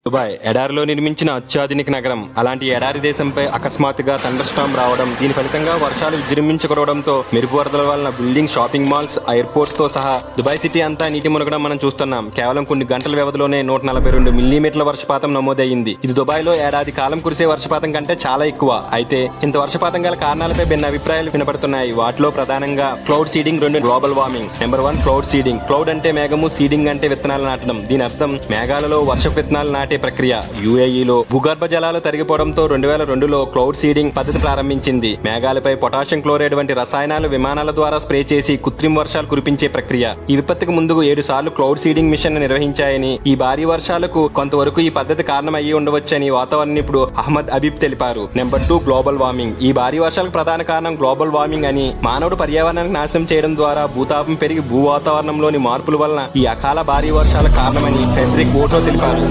Dubai ఎడారిలో నిర్మించిన అత్యాధునిక నగరం. అలాంటి ఎడారి దేశంపై అకస్మాత్తుగా థండర్ స్టార్మ్ రావడం, దీని ఫలితంగా వర్షాలు విజృంభించకూడడంతో మెరుపు వరదల వలన బిల్డింగ్, షాపింగ్ మాల్స్, ఎయిర్పోర్ట్స్ తో సహా దుబాయ్ సిటీ అంతా నీటి మునగడం మనం చూస్తున్నాం. కేవలం కొన్ని గంటల వ్యవధిలోనే 142 మిల్లీమీటర్ల వర్షపాతం నమోదయ్యింది. ఇది దుబాయ్ లో ఏడాది కాలం కురిసే వర్షపాతం కంటే చాలా ఎక్కువ. అయితే ఇంత వర్షపాతం గల కారణాలపై భిన్న అభిప్రాయాలు వినపడుతున్నాయి. వాటిలో ప్రధానంగా cloud seeding, global warming. Number 1 cloud seeding. Cloud అంటే మేఘము, సీడింగ్ అంటే విత్తనాలు నాటడం. దీని అర్థం మేఘాలలో వర్షపు విత్తనాలు నాటే ప్రక్రియ. యుఏఈలో భూగర్భ జలాలు తరిగిపోవడంతో 2002లో క్లౌడ్ సీడింగ్ పద్ధతి ప్రారంభించింది. మేఘాలపై పొటాషియం క్లోరైడ్ వంటి రసాయనాలు విమానాల ద్వారా స్ప్రే చేసి కృత్రిమ వర్షాలు కురిపించే ప్రక్రియ. ఈ విపత్తుకు ముందు 7 సార్లు క్లౌడ్ సీడింగ్ మిషన్ నిర్వహించాయని, ఈ భారీ వర్షాలకు కొంతవరకు ఈ పద్ధతి కారణం అయ్యి ఉండవచ్చని వాతావరణ నిపుణుడు అహ్మద్ అబీబ్ తెలిపారు. Number 2 global warming. ఈ భారీ వర్షాలకు ప్రధాన కారణం గ్లోబల్ వార్మింగ్ అని, మానవుడు పర్యావరణానికి నాశనం చేయడం ద్వారా భూతాపం పెరిగి భూ వాతావరణంలోని మార్పుల వలన ఈ అకాల భారీ వర్షాల కారణమని ఫెడరిక్ ఓటో తెలిపారు.